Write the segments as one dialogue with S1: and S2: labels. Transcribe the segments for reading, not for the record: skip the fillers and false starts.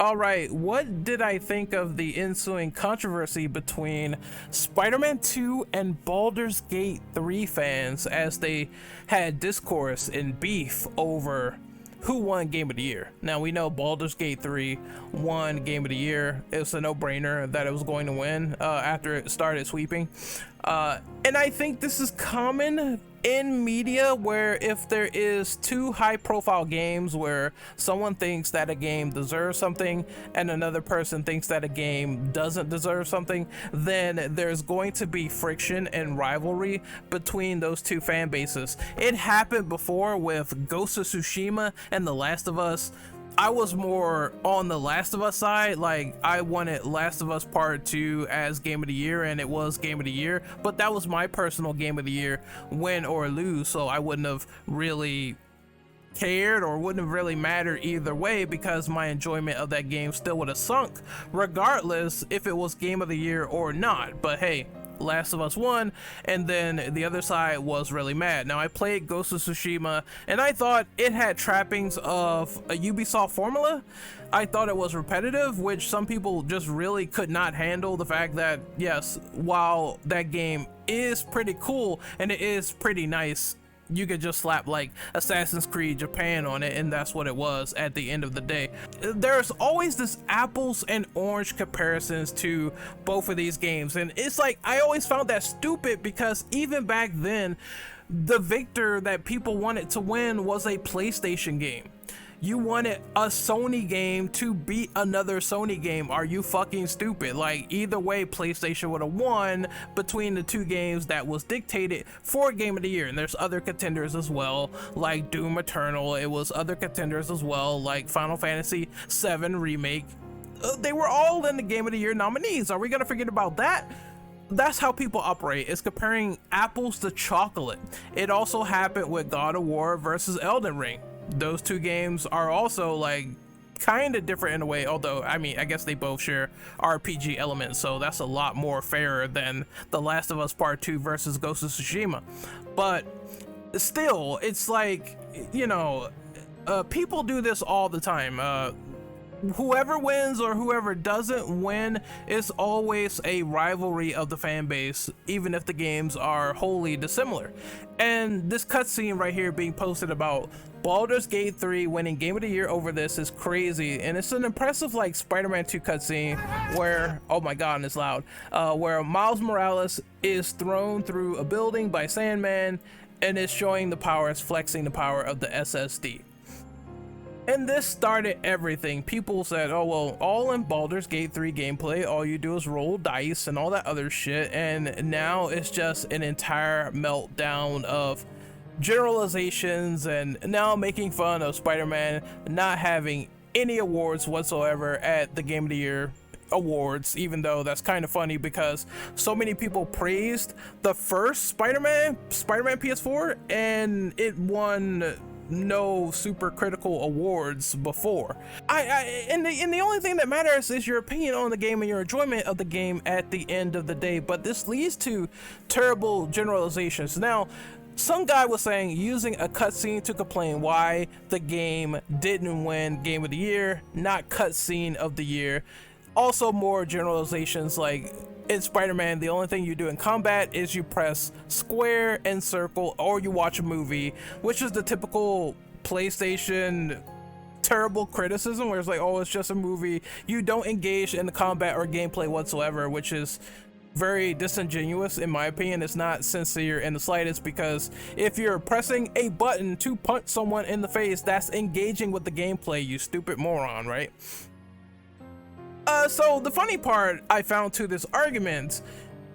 S1: All right, what did I think of the ensuing controversy between Spider-Man 2 and Baldur's Gate 3 fans as they had discourse and beef over who won Game of the Year? Now, we know Baldur's Gate 3 won Game of the Year. It was a no-brainer that it was going to win after it started sweeping. And I think this is common in media, where if there is two high-profile games where someone thinks that a game deserves something and another person thinks that a game doesn't deserve something, then there's going to be friction and rivalry between those two fan bases. It happened before with Ghost of Tsushima and The Last of Us. I was more on the Last of Us side. Like, I wanted Last of Us Part 2 as Game of the Year, and it was Game of the Year, but that was my personal Game of the Year, win or lose, so I wouldn't have really cared or wouldn't have really mattered either way, because my enjoyment of that game still would have sunk regardless if it was Game of the Year or not. But hey, Last of Us won, and then the other side was really mad. Now, I played Ghost of Tsushima and I thought it had trappings of a Ubisoft formula. I thought it was repetitive, which some people just really could not handle the fact that, yes, while that game is pretty cool and it is pretty nice, you could just slap like Assassin's Creed Japan on it, and that's what it was at the end of the day. There's always this apples and orange comparisons to both of these games, and it's like, I always found that stupid, because even back then, the victor that people wanted to win was a PlayStation game. You wanted a Sony game to beat another Sony game. Are you fucking stupid? Like, either way, PlayStation would have won between the two games that was dictated for Game of the Year. And there's other contenders as well, like Doom Eternal. It was other contenders as well, like Final Fantasy VII Remake. They were all in the Game of the Year nominees. Are we gonna forget about that? That's how people operate, is comparing apples to chocolate. It also happened with God of War versus Elden Ring. Those two games are also like kind of different in a way, although I mean, I guess they both share RPG elements, so that's a lot more fairer than The Last of Us Part 2 versus Ghost of Tsushima. But still, it's like, you know, people do this all the time. Whoever wins or whoever doesn't win, is always a rivalry of the fan base, even if the games are wholly dissimilar. And this cutscene right here being posted about Baldur's Gate 3 winning Game of the Year over this is crazy, and it's an impressive like Spider-Man 2 cutscene where, oh my god, and it's loud, where Miles Morales is thrown through a building by Sandman and is showing the powers, flexing the power of the SSD. And this started everything. People said, oh well, all in Baldur's Gate 3 gameplay, all you do is roll dice and all that other shit, and now it's just an entire meltdown of generalizations, and now making fun of Spider-Man not having any awards whatsoever at the Game of the Year awards, even though that's kind of funny because so many people praised the first Spider-Man PS4, and it won no super critical awards before. And the only thing that matters is your opinion on the game and your enjoyment of the game at the end of the day. But this leads to terrible generalizations. Now, some guy was saying using a cutscene to complain why the game didn't win Game of the Year, not cutscene of the year. Also, more generalizations like, in Spider-Man, the only thing you do in combat is you press square and circle, or you watch a movie, which is the typical PlayStation terrible criticism, where it's like, oh, it's just a movie. You don't engage in the combat or gameplay whatsoever, which is very disingenuous in my opinion. It's not sincere in the slightest, because if you're pressing a button to punch someone in the face, that's engaging with the gameplay, you stupid moron, right? So the funny part I found to this argument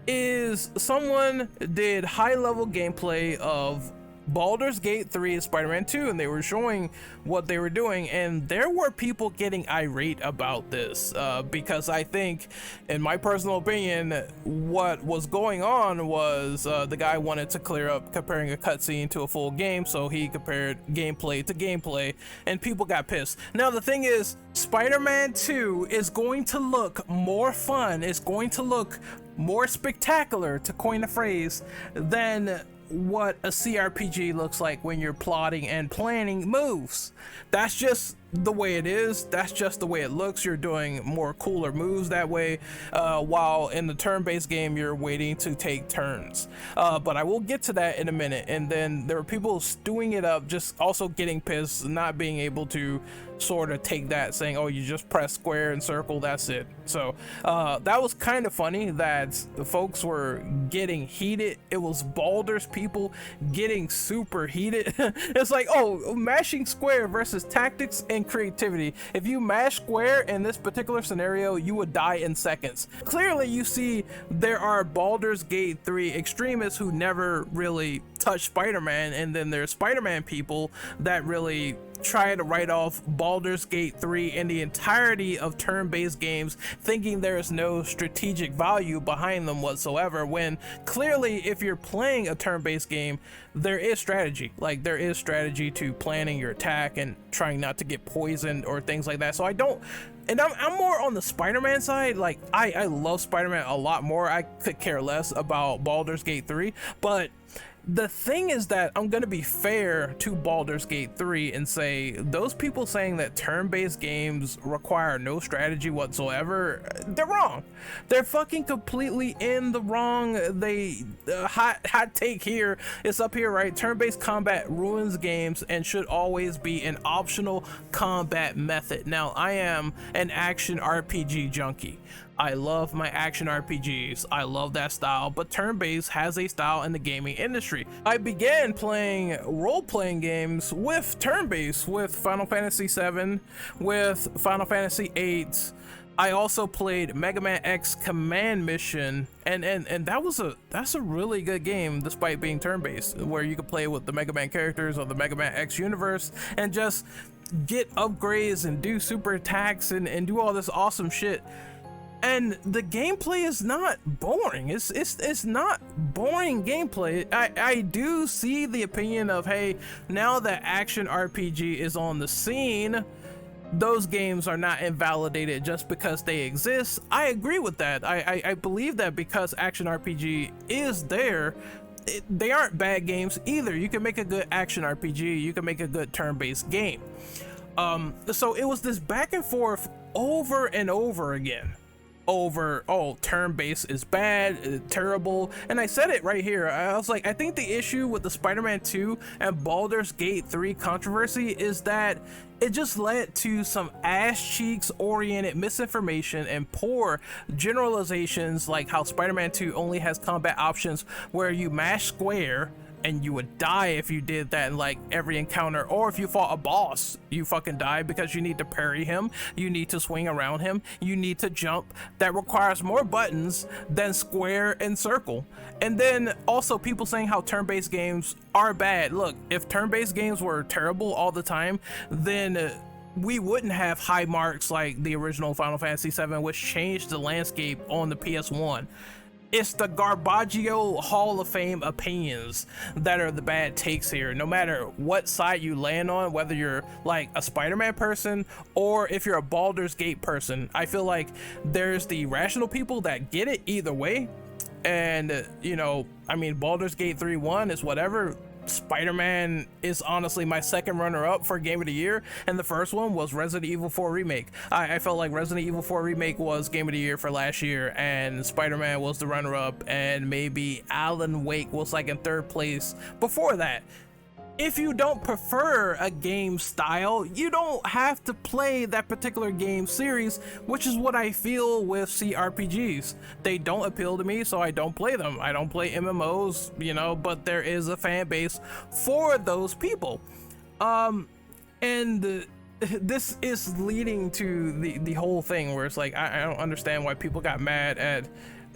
S1: is someone did high-level gameplay of Baldur's Gate 3 and Spider-Man 2, and they were showing what they were doing, and there were people getting irate about this, because I think, in my personal opinion, what was going on was the guy wanted to clear up comparing a cutscene to a full game, so he compared gameplay to gameplay, and people got pissed. Now the thing is, Spider-Man 2 is going to look more fun, it's going to look more spectacular, to coin a phrase, than what a CRPG looks like when you're plotting and planning moves. That's just the way it is. That's just the way it looks. You're doing more cooler moves that way, while in the turn-based game you're waiting to take turns. But I will get to that in a minute. And then there were people stewing it up, just also getting pissed, not being able to sort of take that, saying, oh, you just press square and circle, that's it. So that was kind of funny that the folks were getting heated. It was Baldur's people getting super heated. It's like, oh, mashing square versus tactics and creativity. If you mash square in this particular scenario, you would die in seconds. Clearly you see there are Baldur's Gate 3 extremists who never really touch Spider-Man, and then there's Spider-Man people that really try to write off Baldur's Gate 3 and the entirety of turn-based games, thinking there's no strategic value behind them whatsoever, when clearly if you're playing a turn-based game, there is strategy. Like, there is strategy to planning your attack and trying not to get poisoned or things like that. So I don't, and I'm more on the Spider-Man side. Like, I love Spider-Man a lot more. I could care less about Baldur's Gate 3, but the thing is that I'm gonna be fair to Baldur's Gate 3 and say those people saying that turn-based games require no strategy whatsoever, they're wrong. They're fucking completely in the wrong. They hot take here is up here, right? Turn-based combat ruins games and should always be an optional combat method. Now, I am an action RPG junkie. I love my action RPGs. I love that style, but turn-based has a style in the gaming industry. I began playing role-playing games with turn-based, with Final Fantasy VII, with Final Fantasy VIII. I also played Mega Man X Command Mission, and that's a really good game despite being turn-based, where you can play with the Mega Man characters of the Mega Man X universe and just get upgrades and do super attacks and do all this awesome shit. And the gameplay is not boring. It's not boring gameplay. I do see the opinion of, hey, now that action RPG is on the scene, those games are not invalidated just because they exist. I agree with that. I believe that because action RPG is there, they aren't bad games either. You can make a good action RPG, you can make a good turn-based game. So it was this back and forth over and over again over, oh, turn-based is bad, terrible. And I said it right here. I was like, I think the issue with the Spider-Man 2 and Baldur's Gate 3 controversy is that it just led to some ass cheeks oriented misinformation and poor generalizations, like how Spider-Man 2 only has combat options where you mash square and you would die if you did that in like every encounter, or if you fought a boss you fucking die because you need to parry him, you need to swing around him, you need to jump. That requires more buttons than square and circle. And then also people saying how turn-based games are bad. Look, if turn-based games were terrible all the time, then we wouldn't have high marks like the original Final Fantasy VII, which changed the landscape on the PS1. It's the Garbaggio Hall of Fame opinions that are the bad takes here. No matter what side you land on, whether you're like a Spider-Man person or if you're a Baldur's Gate person, I feel like there's the rational people that get it either way. And, you know, I mean, Baldur's Gate 3 1 is whatever. Spider-Man is honestly my second runner-up for Game of the Year, and the first one was Resident Evil 4 Remake. I felt like Resident Evil 4 Remake was Game of the Year for last year, and Spider-Man was the runner-up, and maybe Alan Wake was like in third place before that. If you don't prefer a game style, you don't have to play that particular game series, which is what I feel with CRPGs. They don't appeal to me, so I don't play them. I don't play MMOs, you know, but there is a fan base for those people. And this is leading to the whole thing where it's like, I don't understand why people got mad at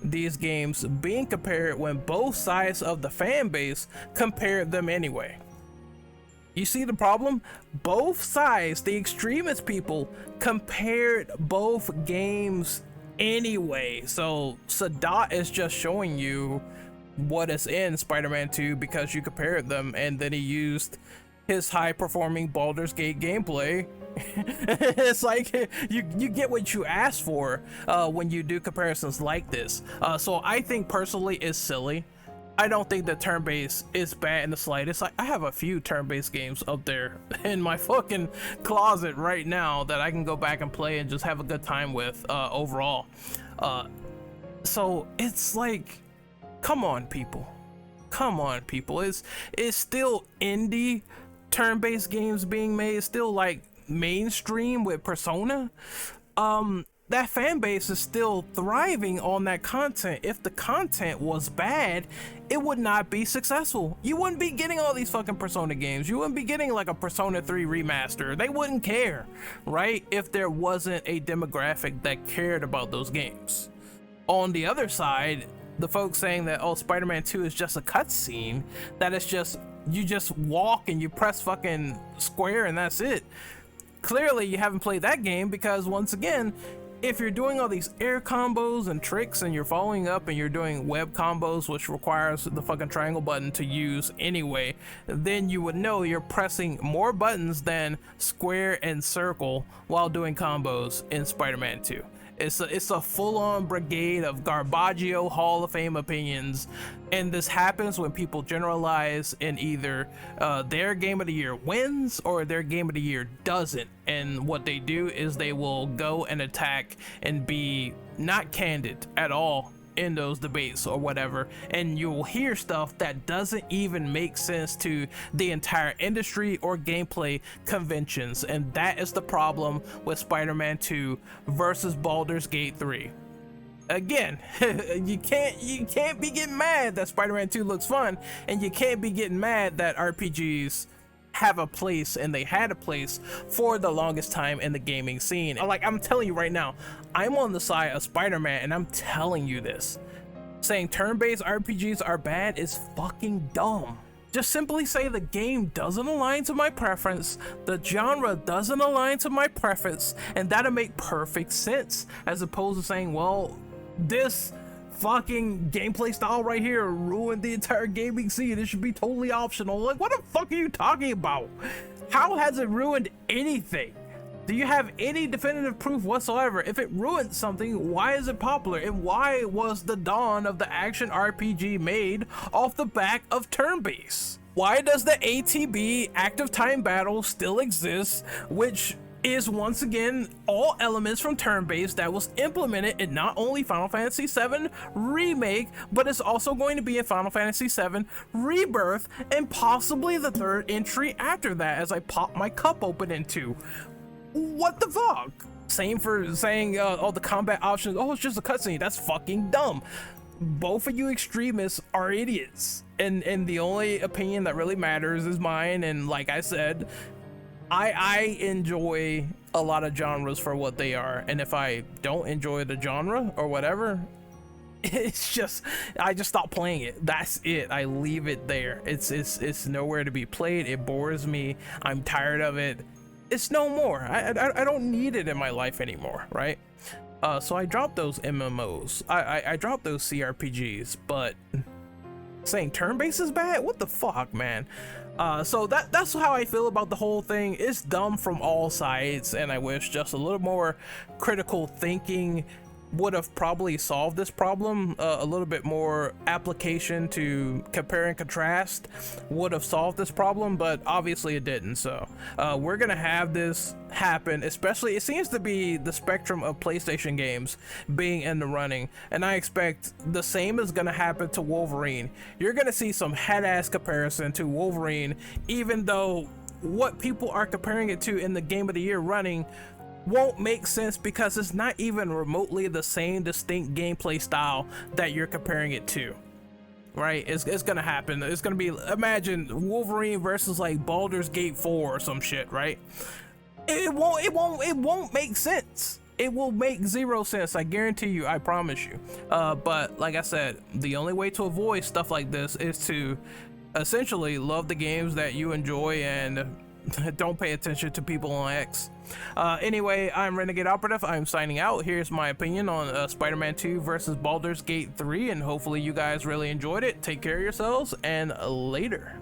S1: these games being compared when both sides of the fan base compared them anyway. You see the problem? Both sides, the extremist people, compared both games anyway. So Sadat is just showing you what is in Spider-Man 2 because you compared them, and then he used his high-performing Baldur's Gate gameplay. It's like you get what you ask for when you do comparisons like this. So I think personally it's silly. I don't think that turn-based is bad in the slightest. I have a few turn-based games up there in my fucking closet right now that I can go back and play and just have a good time with overall. So it's like, come on, people. Come on, people. It's still indie turn-based games being made. It's still like mainstream with Persona. That fan base is still thriving on that content. If the content was bad, it would not be successful. You wouldn't be getting all these fucking Persona games. You wouldn't be getting like a Persona 3 remaster. They wouldn't care, right? If there wasn't a demographic that cared about those games. On the other side, the folks saying that, oh, Spider-Man 2 is just a cutscene, that it's just, you just walk and you press fucking square and that's it. Clearly you haven't played that game, because once again, if you're doing all these air combos and tricks and you're following up and you're doing web combos, which requires the fucking triangle button to use anyway, then you would know you're pressing more buttons than square and circle while doing combos in Spider-Man 2. It's a full-on brigade of Garbaggio Hall of Fame opinions, and this happens when people generalize in either their game of the year wins or their game of the year doesn't. And what they do is they will go and attack and be not candid at all in those debates or whatever, and you'll hear stuff that doesn't even make sense to the entire industry or gameplay conventions. And that is the problem with Spider-Man 2 versus Baldur's Gate 3. Again, you can't be getting mad that Spider-Man 2 looks fun, and you can't be getting mad that RPGs have a place, and they had a place for the longest time in the gaming scene. Like, I'm telling you right now, I'm on the side of Spider-Man, and I'm telling you this. Saying turn-based RPGs are bad is fucking dumb. Just simply say the game doesn't align to my preference, the genre doesn't align to my preference, and that'll make perfect sense, as opposed to saying, well, this fucking gameplay style right here ruined the entire gaming scene, it should be totally optional. Like, what the fuck are you talking about? How has it ruined anything? Do you have any definitive proof whatsoever? If it ruined something, why is it popular? And why was the dawn of the action RPG made off the back of turn-based? Why does the ATB active time battle still exist, which is once again all elements from turn-based that was implemented in not only Final Fantasy VII Remake, but it's also going to be in Final Fantasy VII Rebirth, and possibly the third entry after that, as I pop my cup open into. What the fuck? Same for saying all the combat options, oh, it's just a cutscene. That's fucking dumb. Both of you extremists are idiots, and the only opinion that really matters is mine. And like I said, I enjoy a lot of genres for what they are, and if I don't enjoy the genre or whatever, it's just, I just stop playing it. That's it. I leave it there. It's nowhere to be played. It bores me. I'm tired of it. It's no more. I don't need it in my life anymore, right? So I dropped those MMOs. I dropped those CRPGs, but saying turn-based is bad? What the fuck, man? So that's how I feel about the whole thing. It's dumb from all sides, and I wish just a little more critical thinking would have probably solved this problem. A little bit more application to compare and contrast would have solved this problem, but obviously it didn't. So we're gonna have this happen, especially it seems to be the spectrum of PlayStation games being in the running, and I expect the same is gonna happen to Wolverine. You're gonna see some head-ass comparison to Wolverine, even though what people are comparing it to in the Game of the Year running won't make sense, because it's not even remotely the same distinct gameplay style that you're comparing it to, right? It's gonna happen. It's gonna be, imagine Wolverine versus like Baldur's Gate 4 or some shit, right? It won't make sense. It will make zero sense, I guarantee you, I promise you. But like I said, the only way to avoid stuff like this is to essentially love the games that you enjoy and don't pay attention to people on X. Anyway, I'm Renegade Operative. I'm signing out. Here's my opinion on Spider-Man 2 versus Baldur's Gate 3, and hopefully you guys really enjoyed it. Take care of yourselves, and later.